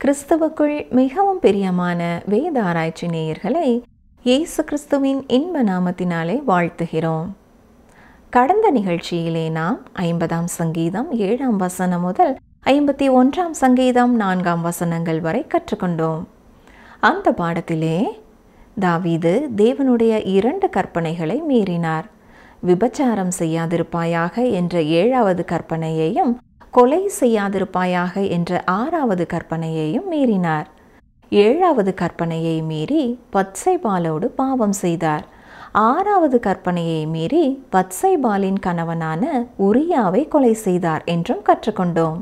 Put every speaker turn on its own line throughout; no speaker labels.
கிறிஸ்துவுக்குள் மிகவும் பிரியமான வேத ஆராய்ச்சி நேயர்களை இயேசு கிறிஸ்துவின் இன்ப நாமத்தினாலே வாழ்த்துகிறோம். கடந்த நிகழ்ச்சியிலே நாம் 50ஆம் சங்கீதம் 7ஆம் வசனம் முதல் 51ஆம் சங்கீதம் 4ஆம் வசனங்கள் வரை கற்றுக்கொண்டோம். அந்த பாடத்திலே தாவீது தேவனுடைய 2 கற்பனைகளை மீறினார். விபச்சாரம் செய்யாதிருப்பாயாக என்ற 7வது கற்பனையையும் கொலை செய்யாதிருப்பாயாக என்ற 6வது கற்பனையையும் மீறினார். 7வது கற்பனையை மீறி பத்சேபாளோடு பாவம் செய்தார். 6வது கற்பனையை மீறி பத்சேபாளின் கணவனான உரியாவை கொலை செய்தார் என்றும் கற்றுக்கொண்டோம்.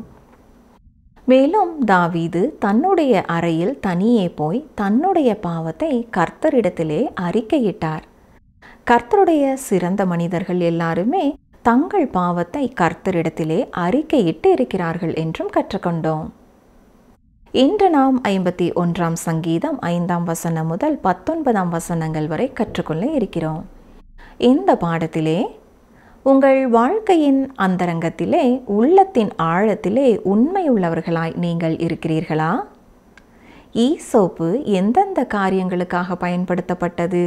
மேலும் தாவீது தன்னுடைய அறையில் தனியே போய் தன்னுடைய பாவத்தை கர்த்தரிடத்திலே அறிக்கையிட்டார். கர்த்தருடைய சிறந்த மனிதர்கள் எல்லாருமே தங்கள் பாவத்தை கர்த்தரிடத்திலே அறிக்கையிட்டு இருக்கிறார்கள் என்றும் கற்றுக்கொண்டோம். இன்று நாம் 51ஆம் சங்கீதம் 5ஆம் வசனம் முதல் 19ஆம் வசனங்கள் வரை கற்றுக்கொள்ள இருக்கிறோம். இந்த பாடத்திலே உங்கள் வாழ்க்கையின் அந்தரங்கத்திலே உள்ளத்தின் ஆழத்திலே உண்மையுள்ளவர்களாய் நீங்கள் இருக்கிறீர்களா? ஈசோப்பு எந்தெந்த காரியங்களுக்காக பயன்படுத்தப்பட்டது?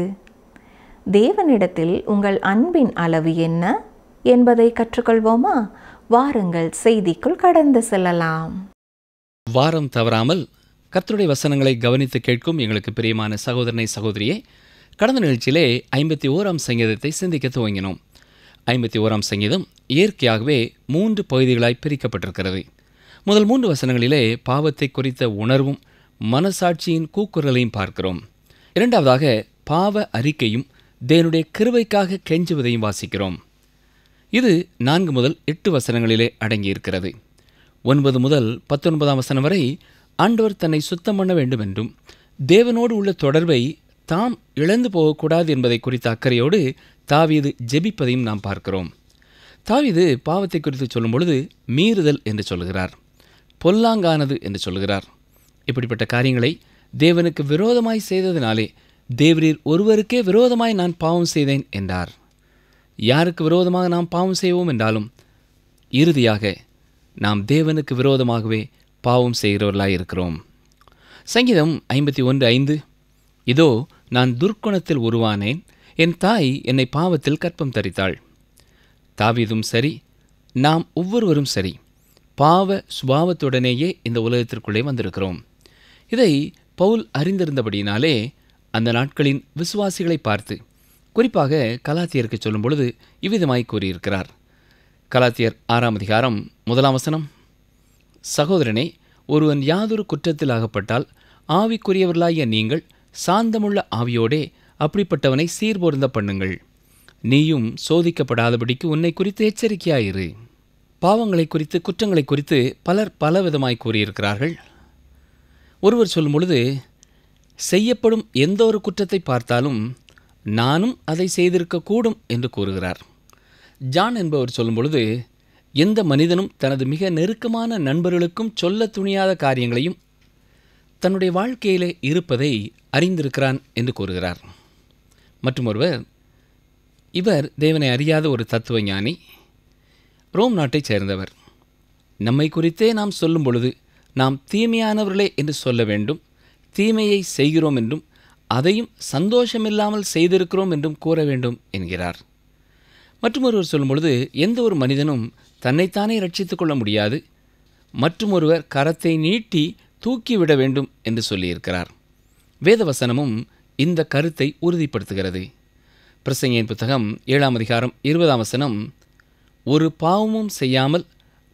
தேவனிடத்தில் உங்கள் அன்பின் அளவு என்ன என்பதை கற்றுக்கொள்வோமா? வாருங்கள் செய்திக்குள் கடந்து செல்லலாம்.
வாரம் தவறாமல் கர்த்தருடைய வசனங்களை கவனித்து கேட்கும் எங்களுக்கு பிரியமான சகோதரனை சகோதரியே, கடந்த நிகழ்ச்சியிலே 51ஆம் சங்கீதத்தை சிந்திக்க துவங்கினோம். 51ஆம் சங்கீதம் இயற்கையாகவே 3 பகுதிகளாய் பிரிக்கப்பட்டிருக்கிறது. முதல் 3 வசனங்களிலே பாவத்தை குறித்த உணர்வும் மனசாட்சியின் கூக்குரலையும் பார்க்கிறோம். இரண்டாவதாக பாவ அறிக்கையும் தேவனுடைய கிருபைக்காக கெஞ்சுவதையும் வாசிக்கிறோம். இது 4 முதல் 8 வசனங்களிலே அடங்கியிருக்கிறது. 9 முதல் 19ஆம் வசனம் வரை ஆண்டவர் தன்னை சுத்தம் பண்ண வேண்டும் என்றும் தேவனோடு உள்ள தொடர்பை தாம் இழந்து போகக்கூடாது என்பதை குறித்த அக்கறையோடு தாவீது ஜெபிப்பதையும் நாம் பார்க்கிறோம். தாவீது பாவத்தை குறித்து சொல்லும் பொழுது மீறுதல் என்று சொல்கிறார், பொல்லாங்கானது என்று சொல்கிறார். இப்படிப்பட்ட காரியங்களை தேவனுக்கு விரோதமாய் செய்ததினாலே தேவரீர் ஒருவருக்கே விரோதமாய் நான் பாவம் செய்தேன் என்றார். யாருக்கு விரோதமாக நாம் பாவம் செய்வோம் என்றாலும் இறுதியாக நாம் தேவனுக்கு விரோதமாகவே பாவம் செய்கிறவர்களாய் இருக்கிறோம். சங்கீதம் 51:5, இதோ நான் துர்க்குணத்தில் உருவானேன், என் தாய் என்னை பாவத்தில் கற்பம் தரித்தாள். தாவீதும் சரி, நாம் ஒவ்வொருவரும் சரி, பாவ சுபாவத்துடனேயே இந்த உலகத்திற்குள்ளே வந்திருக்கிறோம். இதை பவுல் அறிந்திருந்தபடியினாலே அந்த நாட்களின் விசுவாசிகளை பார்த்து, குறிப்பாக கலாத்தியருக்கு சொல்லும் பொழுது இவ்விதமாய் கூறியிருக்கிறார். கலாத்தியர் 6ஆம் அதிகாரம் 1ஆம் வசனம், சகோதரனே, ஒருவன் யாதொரு குற்றத்தில் அகப்பட்டால் ஆவிக்குரியவர்களாகிய நீங்கள் சாந்தமுள்ள ஆவியோடே அப்படிப்பட்டவனை சீர்பொருந்த பண்ணுங்கள். நீயும் சோதிக்கப்படாதபடிக்கு உன்னை குறித்து எச்சரிக்கையாயிரு. பாவங்களை குறித்து குற்றங்களை குறித்து பலர் பலவிதமாய் கூறியிருக்கிறார்கள். ஒருவர் சொல்லும் பொழுது, செய்யப்படும் எந்த ஒரு குற்றத்தை பார்த்தாலும் நானும் அதை செய்திருக்கக்கூடும் என்று கூறுகிறார். ஜான் என்பவர் சொல்லும் பொழுது, எந்த மனிதனும் தனது மிக நெருக்கமான நண்பர்களுக்கும் சொல்ல துணியாத காரியங்களையும் தன்னுடைய வாழ்க்கையிலே இருப்பதை அறிந்திருக்கிறான் என்று கூறுகிறார். மற்றும் ஒருவர், இவர் தேவனை அறியாத ஒரு தத்துவ ஞானி, ரோம் நாட்டைச் சேர்ந்தவர். நம்மை குறித்தே நாம் சொல்லும் பொழுது நாம் தீமையானவர்களே என்று சொல்ல வேண்டும், தீமையை செய்கிறோம் என்றும் அதையும் சந்தோஷமில்லாமல் செய்திருக்கிறோம் என்றும் கூற வேண்டும் என்கிறார். மற்றும் ஒருவர் சொல்லும் பொழுது, எந்த ஒரு மனிதனும் தன்னைத்தானே ரட்சித்துக் கொள்ள முடியாது, மற்றும் ஒருவர் கரத்தை நீட்டி தூக்கிவிட வேண்டும் என்று சொல்லியிருக்கிறார். வேதவசனமும் இந்த கருத்தை உறுதிப்படுத்துகிறது. பிரசங்கியின் புத்தகம் 7ஆம் அதிகாரம் 20ஆம் வசனம், ஒரு பாவமும் செய்யாமல்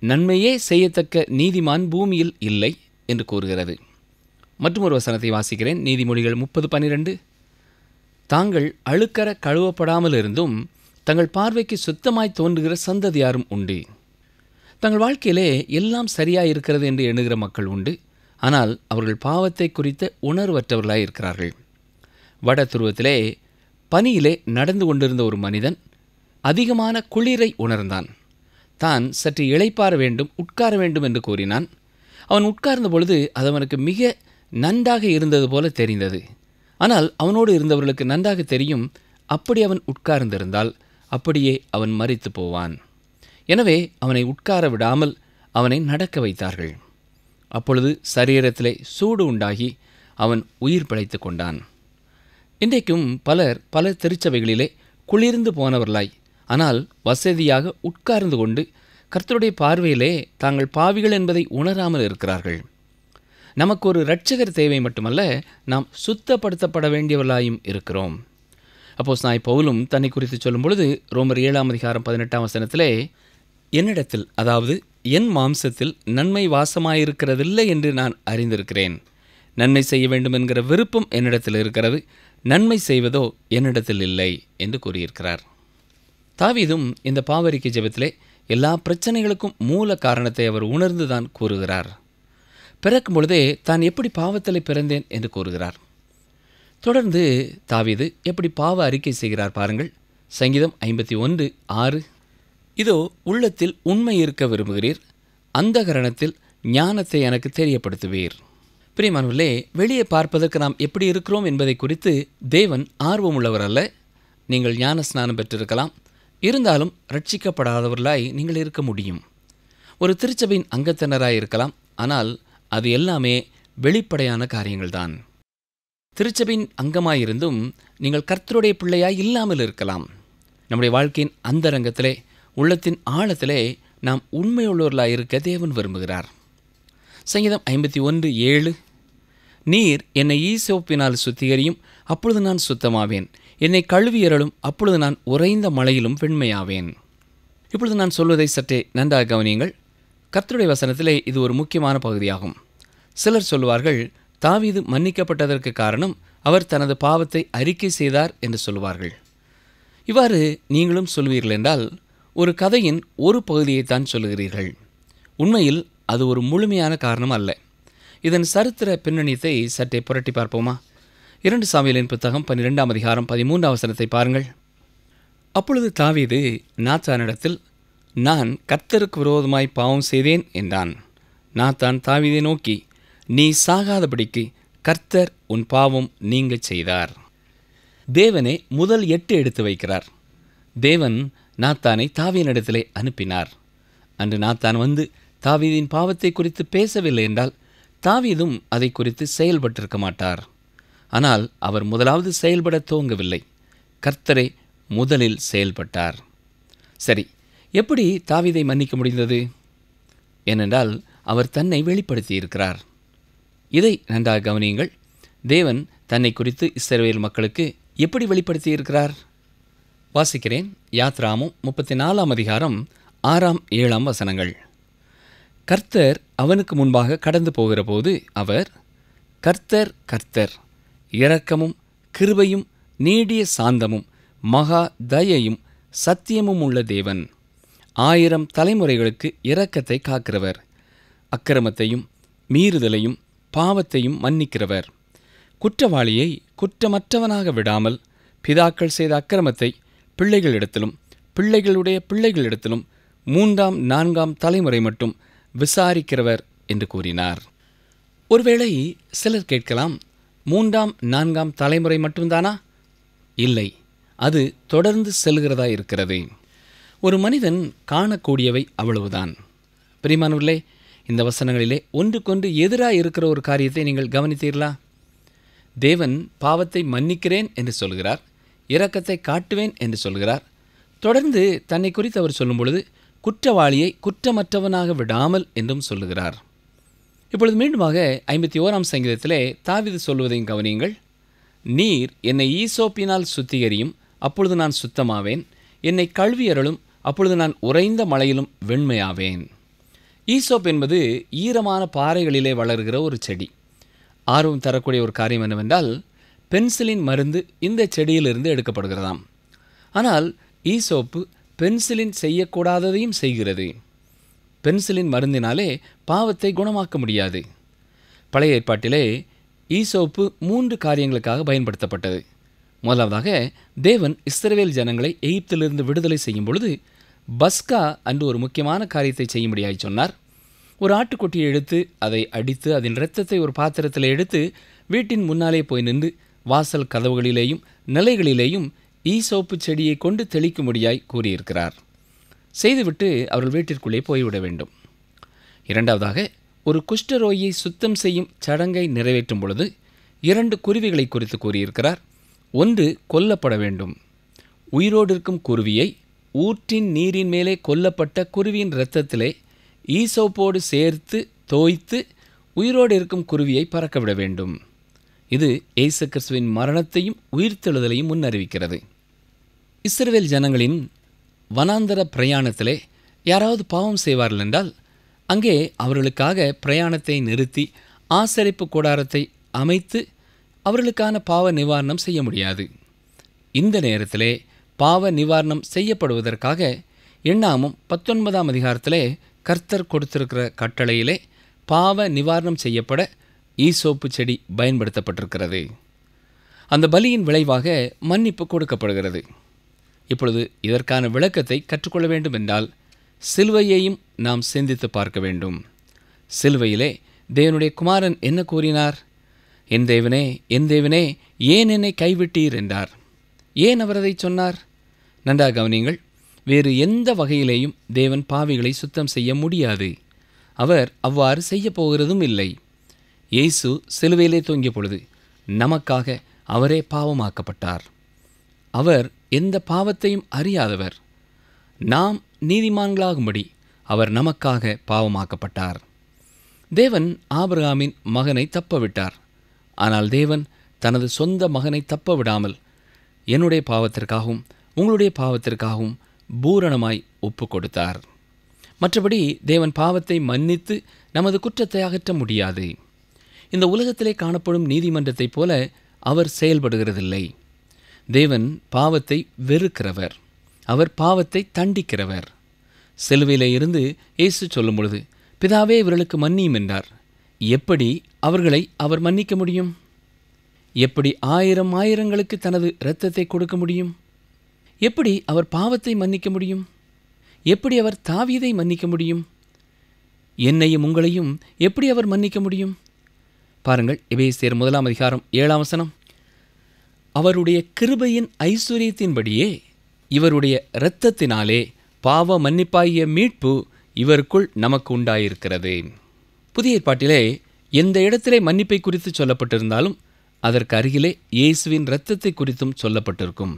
நன்மையே செய்யத்தக்க நீதிமான் பூமியில் இல்லை என்று கூறுகிறது. மற்றும் ஒரு வசனத்தை வாசிக்கிறேன். நீதிமொழிகள் 30:12, தாங்கள் அழுக்கற கழுவப்படாமல் இருந்தும் தங்கள் பார்வைக்கு சுத்தமாய் தோன்றுகிற சந்ததியாரும் உண்டு. தங்கள் வாழ்க்கையிலே எல்லாம் சரியாயிருக்கிறது என்று எண்ணுகிற மக்கள் உண்டு. ஆனால் அவர்கள் பாவத்தை குறித்த உணர்வற்றவர்களாய் இருக்கிறார்கள். வட துருவத்திலே பனியிலே நடந்து கொண்டிருந்த ஒரு மனிதன் அதிகமான குளிரை உணர்ந்தான். தான் சற்று இளைப்பாற வேண்டும், உட்கார வேண்டும் என்று கூறினான். அவன் உட்கார்ந்த பொழுது அது அவனுக்கு மிக நன்றாக இருந்தது போல தெரிந்தது. ஆனால் அவனோடு இருந்தவர்களுக்கு நன்றாக தெரியும், அப்படி அவன் உட்கார்ந்திருந்தால் அப்படியே அவன் மரித்து போவான். எனவே அவனை உட்கார விடாமல் அவனை நடக்க வைத்தார்கள். அப்பொழுது சரீரத்திலே சூடு உண்டாகி அவன் உயிர் பிழைத்து கொண்டான். இன்றைக்கும் பல திருச்சபைகளிலே குளிர்ந்து போனவர்களாய், ஆனால் வசதியாக உட்கார்ந்து கொண்டு கர்த்தருடைய பார்வையிலே தாங்கள் பாவிகள் என்பதை உணராமல் இருக்கிறார்கள். நமக்கு ஒரு இரட்சகர் தேவை மட்டுமல்ல, நாம் சுத்தப்படுத்தப்பட வேண்டியவர்களாயும் இருக்கிறோம். அப்போஸ்தலனாகிய பவுலும் தன்னை குறித்து சொல்லும் பொழுது ரோமர் 7:18 என்னிடத்தில், அதாவது என் மாம்சத்தில் நன்மை வாசமாயிருக்கிறதில்லை என்று நான் அறிந்திருக்கிறேன். நன்மை செய்ய வேண்டும் என்கிற விருப்பம் என்னிடத்தில் இருக்கிறது, நன்மை செய்வதோ என்னிடத்தில் இல்லை என்று கூறியிருக்கிறார். தாவீதும் இந்த பாவரிக்கை ஜெபத்திலே எல்லா பிரச்சனைகளுக்கும் மூல காரணத்தை அவர் உணர்ந்துதான் கூறுகிறார். பிறக்கும் பொழுதே தான் எப்படி பாவத்திலே பிறந்தேன் என்று கூறுகிறார். தொடர்ந்து தாவீது எப்படி பாவ அறிக்கை செய்கிறார் பாருங்கள். சங்கீதம் 51:6, இதோ உள்ளத்தில் உண்மை இருக்க விரும்புகிறீர், அந்த கரணத்தில் ஞானத்தை எனக்கு தெரியப்படுத்துவீர். பிரியமானவர்களே, வெளியே பார்ப்பதற்கு நாம் எப்படி இருக்கிறோம் என்பதை குறித்து தேவன் ஆர்வமுள்ளவர் அல்ல. நீங்கள் ஞான ஸ்நானம் பெற்றிருக்கலாம், இருந்தாலும் ரட்சிக்கப்படாதவர்களாய் நீங்கள் இருக்க முடியும். ஒரு திருச்சபையின் அங்கத்தினராய் இருக்கலாம், ஆனால் அது எல்லாமே வெளிப்படையான காரியங்கள்தான். திருச்சபையின் அங்கமாயிருந்தும் நீங்கள் கர்த்தருடைய பிள்ளையாய் இல்லாமல் இருக்கலாம். நம்முடைய வாழ்க்கையின் அந்தரங்கத்திலே, உள்ளத்தின் ஆழத்திலே நாம் உண்மையுள்ளவர்களாய் இருக்க தேவன் விரும்புகிறார். சங்கீதம் 51:7, நீர் என்னை ஈசோப்பினால் சுத்திகரியும், அப்பொழுது நான் சுத்தமாவேன். என்னை கழுவியறலும், அப்பொழுது நான் உறைந்த மழையிலும் வெண்மையாவேன். இப்பொழுது நான் சொல்வதை சற்றே நன்றாக கவனியுங்கள். கர்த்தருடைய வசனத்திலே இது ஒரு முக்கியமான பகுதியாகும். சிலர் சொல்லுவார்கள், தாவீது மன்னிக்கப்பட்டதற்கு காரணம் அவர் தனது பாவத்தை அறிக்கை செய்தார் என்று சொல்லுவார்கள். இவ்வாறு நீங்களும் சொல்வீர்கள் என்றால் ஒரு கதையின் ஒரு பகுதியைத்தான் சொல்லுகிறீர்கள். உண்மையில் அது ஒரு முழுமையான காரணம் அல்ல. இதன் சரித்திர பின்னணியத்தை சற்றே புரட்டி பார்ப்போமா? 2 சாமுவேலின் புத்தகம் 12:13 பாருங்கள். அப்பொழுது தாவீது நாத்தானிடத்தில், நான் கர்த்தருக்கு விரோதமாய் பாவம் செய்தேன் என்றான். நாத்தான் தாவீதை நோக்கி, நீ சாகாதபடிக்கு கர்த்தர் உன் பாவம் நீங்கச் செய்தார். தேவனே முதல் 8 எடுத்து வைக்கிறார். தேவன் நாத்தானை தாவீதினிடத்திலே அனுப்பினார். அன்று நாத்தான் வந்து தாவீதின் பாவத்தை குறித்து பேசவில்லை என்றால் தாவீதும் அதை குறித்து செயல்பட்டிருக்க மாட்டார். ஆனால் அவர் முதலாவது செயல்பட துவங்கவில்லை. கர்த்தரே முதலில் செயல்பட்டார். சரி, எப்படி தாவீதை மன்னிக்க முடிந்தது? ஏனென்றால் அவர் தன்னை வெளிப்படுத்தியிருக்கிறார். இதை நன்றாக கவனியுங்கள். தேவன் தன்னை குறித்து இஸ்ரவேல் மக்களுக்கு எப்படி வெளிப்படுத்தியிருக்கிறார்? வாசிக்கிறேன். யாத்ராமம் 34:6-7 கர்த்தர் அவனுக்கு முன்பாக கடந்து போகிற போது அவர், கர்த்தர் கர்த்தர், இரக்கமும் கிருபையும் நீடிய சாந்தமும் மகா தயையும் சத்தியமும் உள்ள தேவன், 1000 தலைமுறைகளுக்கு இரக்கத்தை காக்கிறவர், அக்கிரமத்தையும் மீறுதலையும் பாவத்தையும் மன்னிக்கிறவர், குற்றவாளியை குற்றமற்றவனாக விடாமல் பிதாக்கள் செய்த அக்கிரமத்தை பிள்ளைகளிடத்திலும் பிள்ளைகளுடைய பிள்ளைகளிடத்திலும் 3ஆம் 4ஆம் தலைமுறை மட்டும் விசாரிக்கிறவர் என்று கூறினார். ஒருவேளை சிலர் கேட்கலாம், 3ஆம் 4ஆம் தலைமுறை மட்டும்தானா? இல்லை, அது தொடர்ந்து செல்கிறதா இருக்கிறது. ஒரு மனிதன் காணக்கூடியவை அவ்வளவுதான். பிரியமானவர்களே, இந்த வசனங்களிலே ஒன்றுக்கொன்று எதிராக இருக்கிற ஒரு காரியத்தை நீங்கள் கவனித்தீர்களா? தேவன் பாவத்தை மன்னிக்கிறேன் என்று சொல்கிறார், இரக்கத்தை காட்டுவேன் என்று சொல்கிறார். தொடர்ந்து தன்னை குறித்து அவர் சொல்லும் பொழுது குற்றவாளியை குற்றமற்றவனாக விடாமல் என்றும் சொல்லுகிறார். இப்பொழுது மீண்டுமாக 51ஆம் சங்கீதத்திலே தாவீது சொல்வதையும் கவனியுங்கள். நீர் என்னை ஈசோப்பினால் சுத்திகரியும், அப்பொழுது நான் சுத்தமாவேன். என்னை கழுவியறலும், அப்பொழுது நான் உறைந்த மழையிலும் வெண்மையாவேன். ஈசோப் என்பது ஈரமான பாறைகளிலே வளர்கிற ஒரு செடி. ஆர்வம் தரக்கூடிய ஒரு காரியம் என்னவென்றால், பென்சிலின் மருந்து இந்த செடியிலிருந்து எடுக்கப்படுகிறதாம். ஆனால் ஈசோப்பு பென்சிலின் செய்யக்கூடாததையும் செய்கிறது. பென்சிலின் மருந்தினாலே பாவத்தை குணமாக்க முடியாது. பழைய ஏற்பாட்டிலே ஈசோப்பு 3 காரியங்களுக்காக பயன்படுத்தப்பட்டது. முதலாவதாக, தேவன் இஸ்ரவேல் ஜனங்களை எகிப்திலிருந்து விடுதலை செய்யும் பொழுது பஸ்கா அன்று ஒரு முக்கியமான காரியத்தை செய்யும்படியாய் சொன்னார். ஒரு ஆட்டுக்குட்டியை எடுத்து அதை அடித்து அதன் இரத்தத்தை ஒரு பாத்திரத்தில் எடுத்து வீட்டின் முன்னாலே போய் நின்று வாசல் கதவுகளிலேயும் நிலைகளிலேயும் ஈசோப்பு செடியை கொண்டு தெளிக்கும்படியாய் கூறியிருக்கிறார். செய்துவிட்டு அவர்கள் வீட்டிற்குள்ளே போய்விட வேண்டும். இரண்டாவதாக, ஒரு குஷ்டரோகியை சுத்தம் செய்யும் சடங்கை நிறைவேற்றும் பொழுது 2 குருவிகளை குறித்து கூறியிருக்கிறார். ஒன்று கொல்லப்பட வேண்டும். உயிரோடு இருக்கும் குருவியை ஊற்றின் நீரின் மேலே கொல்லப்பட்ட குருவியின் இரத்தத்திலே ஈசோப்போடு சேர்த்து தோய்த்து உயிரோடு இருக்கும் குருவியை பறக்கவிட வேண்டும். இது இயேசு கிறிஸ்துவின் மரணத்தையும் உயிர்த்தெழுதலையும் முன்னறிவிக்கிறது. இஸ்ரவேல் ஜனங்களின் வனாந்தர பிரயாணத்திலே யாராவது பாவம் செய்வார்கள் என்றால் அங்கே அவர்களுக்காக பிரயாணத்தை நிறுத்தி ஆசரிப்பு கூடாரத்தை அமைத்து அவர்களுக்கான பாவ நிவாரணம் செய்ய முடியாது. இந்த நேரத்திலே பாவ நிவாரணம் செய்யப்படுவதற்காக எண்ணாமும் 19ஆம் அதிகாரத்திலே கர்த்தர் கொடுத்திருக்கிற கட்டளையிலே பாவ நிவாரணம் செய்யப்பட ஈசோப்பு செடி பயன்படுத்தப்பட்டிருக்கிறது. அந்த பலியின் விளைவாக மன்னிப்பு கொடுக்கப்படுகிறது. இப்பொழுது இதற்கான விளக்கத்தை கற்றுக்கொள்ள வேண்டும் என்றால் சிலுவையையும் நாம் சிந்தித்து பார்க்க வேண்டும். சிலுவையிலே தேவனுடைய குமாரன் என்ன கூறினார்? என் தேவனே, என் தேவனே, ஏன் என்னை கைவிட்டீர் என்றார். ஏன் அவர் அதை சொன்னார்? நன்றாக கவனியுங்கள். வேறு எந்த வகையிலேயும் தேவன் பாவிகளை சுத்தம் செய்ய முடியாது. அவர் அவ்வாறு செய்ய போகிறதும் இல்லை. இயேசு சிலுவையிலே தொங்கிய பொழுது நமக்காக அவரே பாவமாக்கப்பட்டார். அவர் எந்த பாவத்தையும் அறியாதவர். நாம் நீதிமான்களாகும்படி அவர் நமக்காக பாவமாக்கப்பட்டார். தேவன் ஆபிரகாமின் மகனை தப்பவிட்டார். ஆனால் தேவன் தனது சொந்த மகனை தப்ப விடாமல் என்னுடைய பாவத்திற்காகவும் உங்களுடைய பாவத்திற்காகவும் பூரணமாய் ஒப்பு கொடுத்தார். மற்றபடி தேவன் பாவத்தை மன்னித்து நமது குற்றத்தை அகற்ற முடியாது. இந்த உலகத்திலே காணப்படும் நீதிமன்றத்தைப் போல அவர் செயல்படுகிறதில்லை. தேவன் பாவத்தை வெறுக்கிறவர். அவர் பாவத்தை தண்டிக்கிறவர். சிலுவையிலே இருந்து இயேசு சொல்லும் பொழுது, பிதாவே இவர்களுக்கு மன்னியும் என்றார். எப்படி அவர்களை அவர் மன்னிக்க முடியும்? எப்படி ஆயிரங்களுக்கு தனது இரத்தத்தை கொடுக்க முடியும்? எப்படி அவர் பாவத்தை மன்னிக்க முடியும்? எப்படி அவர் தாவீதை மன்னிக்க முடியும்? என்னையும் உங்களையும் எப்படி அவர் மன்னிக்க முடியும்? பாருங்கள், எபேசியர் 1ஆம் அதிகாரம் 7ஆம் வசனம். அவருடைய கிருபையின் ஐஸ்வரியத்தின்படியே இவருடைய இரத்தத்தினாலே பாவ மன்னிப்பாகிய மீட்பு இவருக்குள் நமக்கு உண்டாயிருக்கிறது. புதிய ஏற்பாட்டிலே எந்த இடத்திலே மன்னிப்பை குறித்து சொல்லப்பட்டிருந்தாலும் அதற்கு அருகிலே இயேசுவின் இரத்தத்தை குறித்தும் சொல்லப்பட்டிருக்கும்.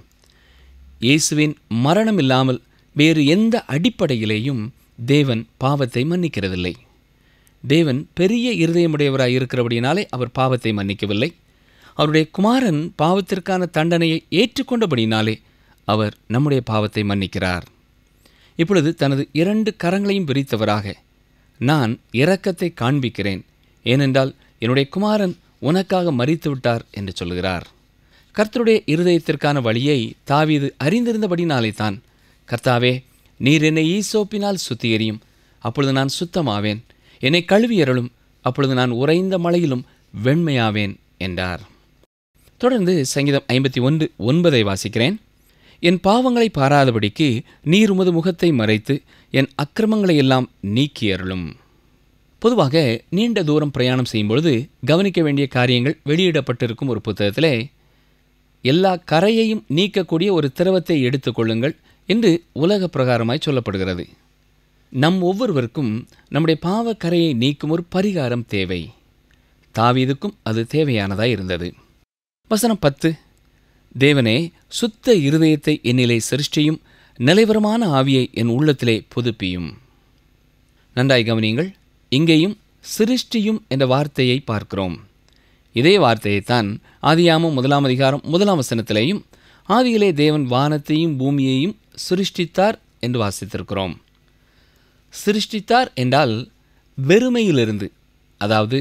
இயேசுவின் மரணம் இல்லாமல் வேறு எந்த அடிப்படையிலேயும் தேவன் பாவத்தை மன்னிக்கிறதில்லை. தேவன் பெரிய இருதயமுடையவராய் இருக்கிறபடினாலே அவர் பாவத்தை மன்னிக்கவில்லை. அவருடைய குமாரன் பாவத்திற்கான தண்டனையை ஏற்றுக்கொண்டபடினாலே அவர் நம்முடைய பாவத்தை மன்னிக்கிறார். இப்பொழுது தனது 2 கரங்களையும் விரித்தவராக, நான் இரக்கத்தை காண்பிக்கிறேன், ஏனென்றால் என்னுடைய குமாரன் உனக்காக மரித்து விட்டார் என்று சொல்கிறார். கர்த்தருடைய இருதயத்திற்கான வழியை தாவீது அறிந்திருந்தபடினாலே தான், கர்த்தாவே, நீர் என்னை ஈசோப்பினால் சுத்திகரியும், அப்பொழுது நான் சுத்தமாவேன். என்னை கழுவியருளும், அப்பொழுது நான் உறைந்த மழையிலும் வெண்மையாவேன் என்றார். தொடர்ந்து சங்கீதம் 51:9 வாசிக்கிறேன். என் பாவங்களை பாராதபடிக்கு நீர் உமது முகத்தை மறைத்து என் அக்கிரமங்களை எல்லாம் நீக்கியருளும். பொதுவாக நீண்ட தூரம் பிரயாணம் செய்யும்பொழுது கவனிக்க வேண்டிய காரியங்கள் வெளியிடப்பட்டிருக்கும் ஒரு புத்தகத்திலே, எல்லா கரையையும் நீக்கக்கூடிய ஒரு திரவத்தை எடுத்துக்கொள்ளுங்கள் என்று உலக பிரகாரமாய் சொல்லப்படுகிறது. நம் ஒவ்வொருவருக்கும் நம்முடைய பாவ கரையை நீக்கும் ஒரு பரிகாரம் தேவை. தாவீதுக்கும் அது தேவையானதாய் இருந்தது. வசனம் 10. தேவனே, சுத்த இருதயத்தை என்னிலே சிருஷ்டியும், நிலைவரமான ஆவியை என் உள்ளத்திலே புதுப்பியும். நன்றாய் கவனியுங்கள். இங்கேயும் சிருஷ்டியும் என்ற வார்த்தையை பார்க்கிறோம். இதே வார்த்தையைத்தான் ஆதியாகமம் 1ஆம் அதிகாரம் 1ஆம் வசனத்திலேயும், ஆதியிலே தேவன் வானத்தையும் பூமியையும் சிருஷ்டித்தார் என்று வாசித்திருக்கிறோம். சிருஷ்டித்தார் என்றால் வெறுமையிலிருந்து, அதாவது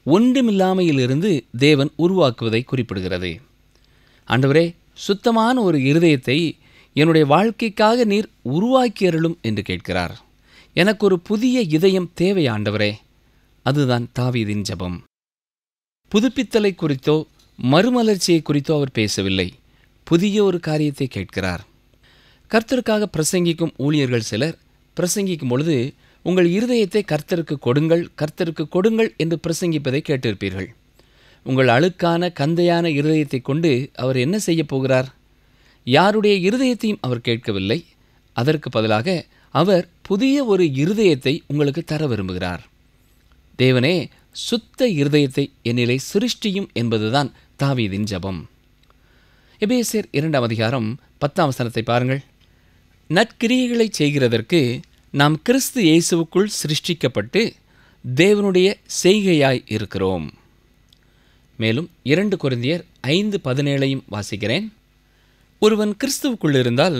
ஒன்றுமில்லாமையிலிருந்து தேவன் உருவாக்குவதை குறிப்பிடுகிறது. ஆண்டவரே, சுத்தமான ஒரு இருதயத்தை என்னுடைய வாழ்க்கைக்காக நீர் உருவாக்கியருளும் என்று கேட்கிறார். எனக்கு ஒரு புதிய இதயம் தேவை ஆண்டவரே. அதுதான் தாவீதின் ஜெபம். புதுப்பித்தலை குறித்தோ மறுமலர்ச்சியை குறித்தோ அவர் பேசவில்லை. புதிய ஒரு காரியத்தை கேட்கிறார். கர்த்தருக்காக பிரசங்கிக்கும் ஊழியர்கள் சிலர் பிரசங்கிக்கும் பொழுது, உங்கள் இருதயத்தை கர்த்தருக்கு கொடுங்கள், கர்த்தருக்கு கொடுங்கள் என்று பிரசங்கிப்பதை கேட்டிருப்பீர்கள். உங்கள் அழுக்கான கந்தையான இருதயத்தை கொண்டு அவர் என்ன செய்ய போகிறார்? யாருடைய இருதயத்தையும் அவர் கேட்கவில்லை. அதற்கு பதிலாக அவர் புதிய ஒரு இருதயத்தை உங்களுக்கு தர விரும்புகிறார். தேவனே, சுத்த இருதயத்தை என்னிலே சிருஷ்டியும் என்பதுதான் தாவீதின் ஜெபம். எபேசியர் 2 அதிகாரம் 10 பாருங்கள். நற்கிரியைகளை செய்கிறதற்கு நாம் கிறிஸ்து இயேசுவுக்குள் சிருஷ்டிக்கப்பட்டு தேவனுடைய செய்கையாய் இருக்கிறோம். மேலும் 2 கொரிந்தியர் 5:17 வாசிக்கிறேன். ஒருவன் கிறிஸ்துவுக்குள் இருந்தால்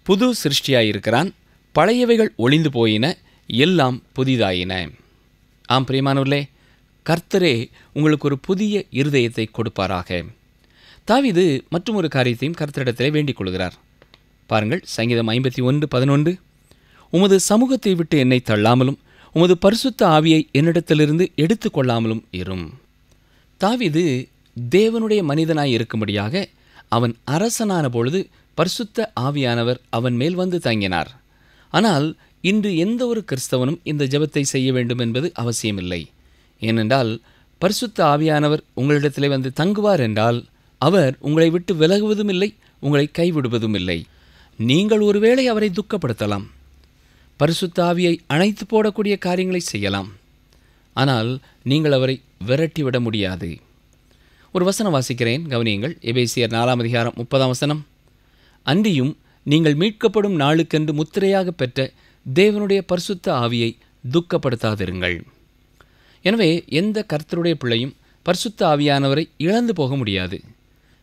புது சிருஷ்டியாயிருக்கிறான், பழையவைகள் ஒளிந்து போயின, எல்லாம் புதிதாயின. ஆம் பிரியமானவர்களே, கர்த்தரே உங்களுக்கு ஒரு புதிய இருதயத்தை கொடுப்பாராக. தாவீது மற்றும் ஒரு காரியத்தையும் கர்த்தரிடத்திலே வேண்டிக் கொள்கிறார். பாருங்கள், சங்கீதம் 51:11, உமது சமூகத்தை விட்டு என்னை தள்ளாமலும் உமது பரிசுத்த ஆவியை என்னிடத்திலிருந்து எடுத்துக்கொள்ளாமலும் இரும். தாவீது தேவனுடைய மனிதனாய் இருக்கும்படியாக அவன் அரசனான பொழுது பரிசுத்த ஆவியானவர் அவன் மேல் வந்து தங்கினார். ஆனால் இன்று எந்த ஒரு கிறிஸ்தவனும் இந்த ஜெபத்தை செய்ய வேண்டும் என்பது அவசியமில்லை. ஏனென்றால் பரிசுத்த ஆவியானவர் உங்களிடத்திலே வந்து தங்குவார் என்றால் அவர் உங்களை விட்டு விலகுவதும் இல்லை, உங்களை கைவிடுவதும் இல்லை. நீங்கள் ஒருவேளை அவரை துக்கப்படுத்தலாம், பரிசுத்த ஆவியை அணைத்து போடக்கூடிய காரியங்களை செய்யலாம், ஆனால் நீங்கள் அவரை விரட்டிவிட முடியாது. ஒரு வசனம் வாசிக்கிறேன், கவனியுங்கள். எபேசியர் 4 அதிகாரம் 30 அன்றியும் நீங்கள் மீட்கப்படும் நாளுக்கென்று முத்திரையாக பெற்ற தேவனுடைய பரிசுத்த ஆவியை துக்கப்படுத்தாதிருங்கள். எனவே எந்த கர்த்தருடைய பிள்ளையும் பரிசுத்த ஆவியானவரை இழந்து போக முடியாது.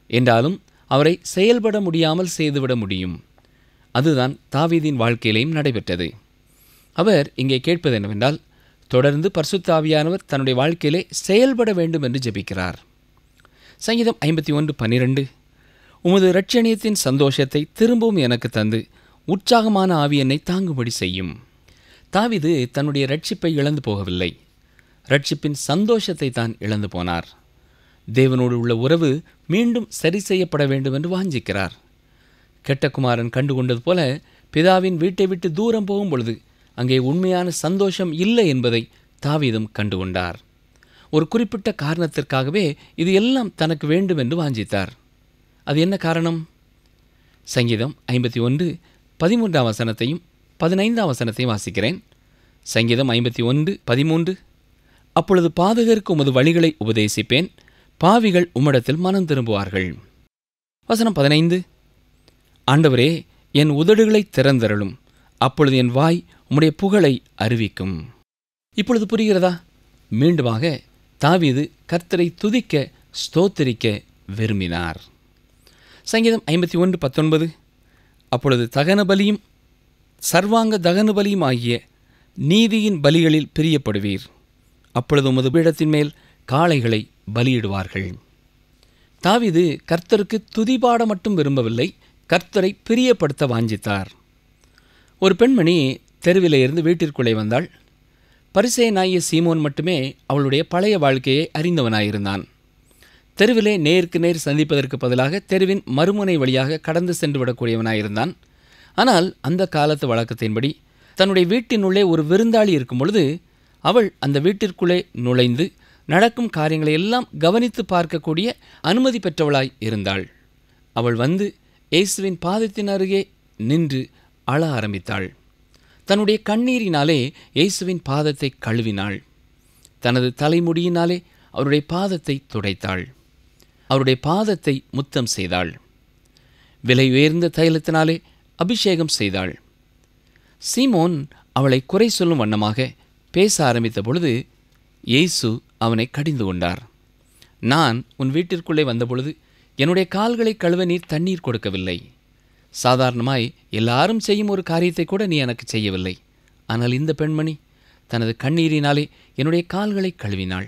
என்றாலும் அவரை செயல்பட முடியாமல் செய்துவிட முடியும். அதுதான் தாவீதின் வாழ்க்கையிலேயும் நடைபெற்றது. அவர் இங்கே கேட்பது என்னவென்றால், தொடர்ந்து பரிசுத்த ஆவியானவர் தன்னுடைய வாழ்க்கையிலே செயல்பட வேண்டும் என்று ஜெபிக்கிறார். சங்கீதம் 51:12, உமது இரட்சணியத்தின் சந்தோஷத்தை திரும்பவும் எனக்கு தந்து உற்சாகமான ஆவி என்னை தாங்கும்படி செய்யும். தாவீது தன்னுடைய இரட்சிப்பை இழந்து போகவில்லை, இரட்சிப்பின் சந்தோஷத்தை தான் இழந்து போனார். தேவனோடு உள்ள உறவு மீண்டும் சரி செய்யப்பட வேண்டும் என்று வாஞ்சிக்கிறார். கெட்ட குமாரன் கண்டுகொண்டது போல பிதாவின் வீட்டை விட்டு தூரம் போகும் பொழுது அங்கே உண்மையான சந்தோஷம் இல்லை என்பதை தாவீதும் கண்டுகொண்டார். ஒரு குறிப்பிட்ட காரணத்திற்காகவே இது எல்லாம் தனக்கு வேண்டும் என்று வாஞ்சித்தார். அது என்ன காரணம்? சங்கீதம் 51:13 15 வாசிக்கிறேன். சங்கீதம் 51:13, அப்பொழுது பாதகருக்கு உமது வழிகளை உபதேசிப்பேன், பாவிகள் உம்மிடத்தில் மனம் திரும்புவார்கள். வசனம் 15, ஆண்டவரே என் உதடுகளை திறந்தருளும், அப்பொழுது என் வாய் உம்முடைய புகழை அறிவிக்கும். இப்பொழுது புரிகிறதா? மீண்டுமாக தாவீது கர்த்தரை துதிக்க ஸ்தோத்திரிக்க விரும்பினார். சங்கீதம் 51:19, அப்பொழுது தகன பலியும் சர்வாங்க தகன பலியும் ஆகிய நீதியின் பலிகளில் பிரியப்படுவீர், அப்பொழுது உமது பீடத்தின் மேல் காளைகளை பலியிடுவார்கள். தாவீது கர்த்தருக்கு துதிபாட மட்டும் விரும்பவில்லை, கர்த்தரை பிரியப்படுத்த வாஞ்சித்தார். ஒரு பெண்மணி தெருவிலே இருந்து வீட்டிற்குள்ளே வந்தாள். பரிசேயனாகிய சீமோன் மட்டுமே அவளுடைய பழைய வாழ்க்கையை அறிந்தவனாயிருந்தான். தெருவிலே நேருக்கு நேர் சந்திப்பதற்கு பதிலாக தெருவின் மறுமுனை வழியாக கடந்து சென்று விடக்கூடியவனாயிருந்தான். ஆனால் அந்த காலத்து வழக்கத்தின்படி தன்னுடைய வீட்டினுள்ளே ஒரு விருந்தாளி இருக்கும் பொழுது அவள் அந்த வீட்டிற்குள்ளே நுழைந்து நடக்கும் காரியங்களை எல்லாம் கவனித்து பார்க்கக்கூடிய அனுமதி பெற்றவளாய் இருந்தாள். அவள் வந்து இயேசுவின் பாதத்தின் அருகே நின்று அழ ஆரம்பித்தாள். தன்னுடைய கண்ணீரினாலே இயேசுவின் பாதத்தை கழுவினாள். தனது தலைமுடியினாலே அவருடைய பாதத்தை துடைத்தாள். அவருடைய பாதத்தை முத்தம் செய்தாள். விலை உயர்ந்த தைலத்தினாலே அபிஷேகம் செய்தாள். சீமோன் அவளை குறை சொல்லும் வண்ணமாக பேச ஆரம்பித்த பொழுது இயேசு அவனை கடிந்து கொண்டார். நான் உன் வீட்டிற்குள்ளே வந்தபொழுது என்னுடைய கால்களை கழுவ நீர் தண்ணீர் கொடுக்கவில்லை. சாதாரணமாய் எல்லாரும் செய்யும் ஒரு காரியத்தை கூட நீ எனக்கு செய்யவில்லை. ஆனால் இந்த பெண்மணி தனது கண்ணீரினாலே என்னுடைய கால்களை கழுவினாள்.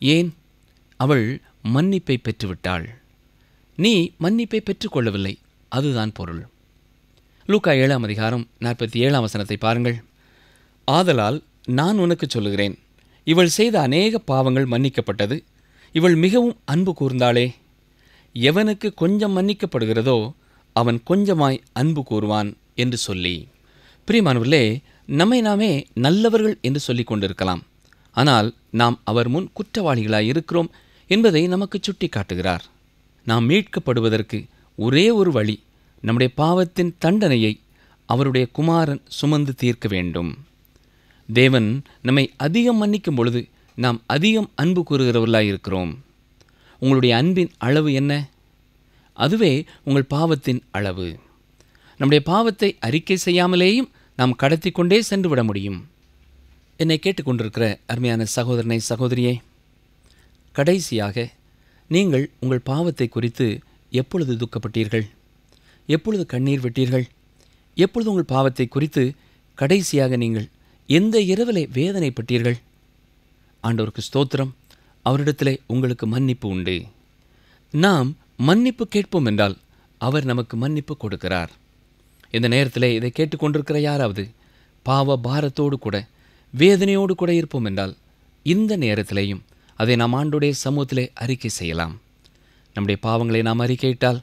ஏன்? அவள் மன்னிப்பை பெற்றுவிட்டாள். நீ மன்னிப்பை பெற்றுக்கொள்ளவில்லை, அதுதான் பொருள். லூக்கா 7 அதிகாரம் 47 பாருங்கள். ஆதலால் நான் உனக்கு சொல்லுகிறேன், இவள் செய்த அநேக பாவங்கள் மன்னிக்கப்பட்டது, இவள் மிகவும் அன்பு கூர்ந்தாளே. எவனுக்கு கொஞ்சம் மன்னிக்கப்படுகிறதோ அவன் கொஞ்சமாய் அன்பு கூறுவான் என்று சொல்லி. பிரியமானவர்களே, நம்மை நாமே நல்லவர்கள் என்று சொல்லிக் கொண்டிருக்கலாம். ஆனால் நாம் அவர் முன் குற்றவாளிகளாய் இருக்கிறோம் என்பதை நமக்கு சுட்டி காட்டுகிறார். நாம் மீட்கப்படுவதற்கு ஒரே ஒரு வழி, நம்முடைய பாவத்தின் தண்டனையை அவருடைய குமாரன் சுமந்து தீர்க்க வேண்டும். தேவன் நம்மை அதிகம் மன்னிக்கும் பொழுது நாம் அதிகம் அன்பு கூறுகிறவர்களாய் இருக்கிறோம். உங்களுடைய அன்பின் அளவு என்ன? அதுவே உங்கள் பாவத்தின் அளவு. நம்முடைய பாவத்தை அறிக்கை செய்யாமலேயும் நாம் கடத்தி கொண்டே சென்று விட முடியும். என்னை கேட்டுக்கொண்டிருக்கிற அருமையான சகோதரனை சகோதரியே, கடைசியாக நீங்கள் உங்கள் பாவத்தை குறித்து எப்பொழுது துக்கப்பட்டீர்கள்? எப்பொழுது கண்ணீர் விட்டீர்கள்? எப்பொழுது உங்கள் பாவத்தை குறித்து கடைசியாக நீங்கள் எந்த இரவிலே வேதனைப்பட்டீர்கள்? ஆண்டவருக்கு ஸ்தோத்திரம், அவரிடத்திலே உங்களுக்கு மன்னிப்பு உண்டு. நாம் மன்னிப்பு கேட்போம் என்றால் அவர் நமக்கு மன்னிப்பு கொடுக்கிறார். இந்த நேரத்திலே இதை கேட்டுக்கொண்டிருக்கிற யாராவது பாவ பாரத்தோடு கூட வேதனையோடு கூட இருப்போம் என்றால் இந்த நேரத்திலேயும் அதை நாம் ஆண்டோடைய சமூகத்திலே அறிக்கை செய்யலாம். நம்முடைய பாவங்களை நாம் அறிக்கையிட்டால்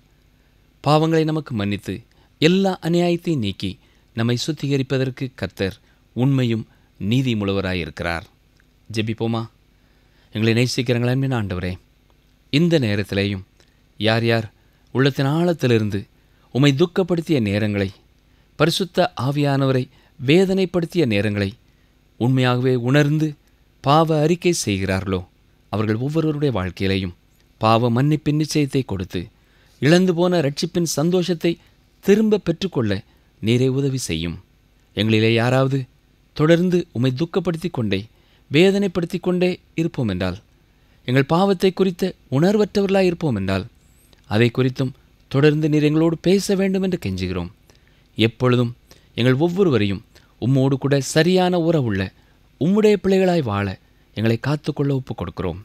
பாவங்களை நமக்கு மன்னித்து எல்லா அநியாயத்தையும் நீக்கி நம்மை சுத்திகரிப்பதற்கு கர்த்தர் உண்மையும் நீதி முழுவராயிருக்கிறார். ஜெபிப்போமா? எங்களை நேசிக்கிறங்களா அன்பின் ஆண்டவரே, இந்த நேரத்திலேயும் யார் யார் உள்ளத்தின் ஆழத்திலிருந்து உம்மை துக்கப்படுத்திய நேரங்களை, பரிசுத்த ஆவியானவரை வேதனைப்படுத்திய நேரங்களை உண்மையாகவே உணர்ந்து பாவ அறிக்கை செய்கிறார்களோ அவர்கள் ஒவ்வொருவருடைய வாழ்க்கையிலையும் பாவ மன்னிப்பின் நிச்சயத்தை கொடுத்து இழந்து போன இரட்சிப்பின் சந்தோஷத்தை திரும்ப பெற்றுக்கொள்ள நீரே உதவி செய்யும். எங்களிலே யாராவது தொடர்ந்து உம்மை துக்கப்படுத்தி கொண்டே வேதனைப்படுத்தி கொண்டே இருப்போம் என்றால், எங்கள் பாவத்தை குறித்த உணர்வற்றவர்களாக இருப்போம் என்றால், அதை குறித்தும் தொடர்ந்து நீர் எங்களோடு பேச வேண்டும் என்று கெஞ்சுகிறோம். எப்பொழுதும் எங்கள் ஒவ்வொருவரையும் உம்மோடு கூட சரியான உறவுள்ள உம்முடைய பிள்ளைகளாய் வாழ எங்களை காத்துக்கொள்ள ஒப்புக் கொடுக்கிறோம்.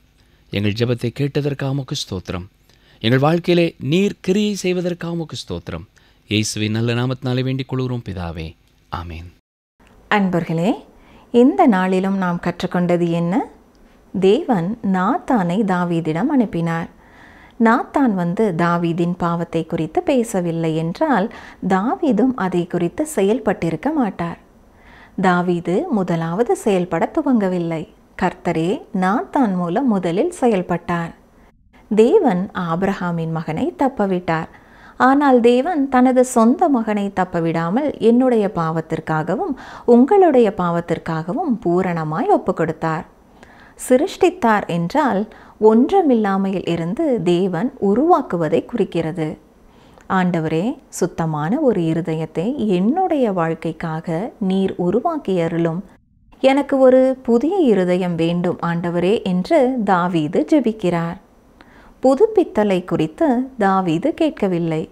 எங்கள் ஜெபத்தை கேட்டதற்காக உமக்கு ஸ்தோத்திரம். எங்கள் வாழ்க்கையிலே நீர் கிரியை செய்வதற்காக உமக்கு ஸ்தோத்திரம். இயேசுவின் நல்ல நாமத்தினாலே வேண்டிக் கொள்கிறோம் பிதாவே, ஆமேன்.
அன்பர்களே, இந்த நாளிலும் நாம் கற்றுக்கொண்டது என்ன? தேவன் நாத்தானை தாவீதிடம் அனுப்பினார். நாத்தான் தாவீதின் பாவத்தை குறித்து பேசவில்லை என்றால் தாவீதும் அதை குறித்து செயல்பட்டிருக்க மாட்டார். தாவீது முதலாவது செயல்பட துவங்கவில்லை. கர்த்தரே நாத்தான் மூலம் முதலில் செயல்பட்டார். தேவன் ஆபிரகாமின் மகனை தப்பவிட்டார். ஆனால் தேவன் தனது சொந்த மகனை தப்பவிடாமல் என்னுடைய பாவத்திற்காகவும் உங்களுடைய பாவத்திற்காகவும் பூரணமாய் ஒப்பு கொடுத்தார். சிருஷ்டித்தார் என்றால் ஒன்றமில்லாமையில் இருந்து தேவன் உருவாக்குவதை குறிக்கிறது. ஆண்டவரே, சுத்தமான ஒரு இருதயத்தை என்னுடைய வாழ்க்கைக்காக நீர் உருவாக்கியருளும். எனக்கு ஒரு புதிய இருதயம் வேண்டும் ஆண்டவரே என்று தாவீது ஜெபிக்கிறார். புதுப்பித்தலை குறித்து தாவீது கேட்கவில்லை,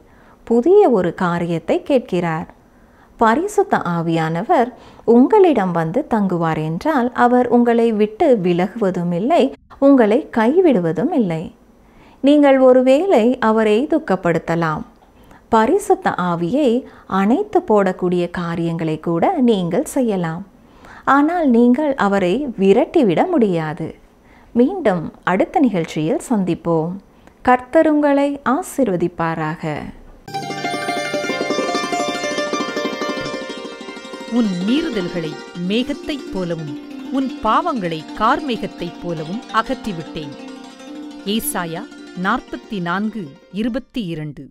புதிய ஒரு காரியத்தை கேட்கிறார். பரிசுத்த ஆவியானவர் உங்களிடம் தங்குவார் என்றால் அவர் உங்களை விட்டு விலகுவதும் இல்லை, உங்களை கைவிடுவதும் இல்லை. நீங்கள் ஒருவேளை அவரை துக்கப்படுத்தலாம். பரிசுத்த ஆவியை அணைத்து போடக்கூடிய காரியங்களை கூட நீங்கள் செய்யலாம். ஆனால் நீங்கள் அவரை விரட்டிவிட முடியாது. மீண்டும் அடுத்த நிகழ்ச்சியில் சந்திப்போம். கர்த்தர் உங்களை ஆசீர்வதிப்பாராக.
உன் மீறுதல்களை மேகத்தைப் போலவும் உன் பாவங்களை கார்மேகத்தைப் போலவும் அகற்றிவிட்டேன். ஏசாயா 44:22.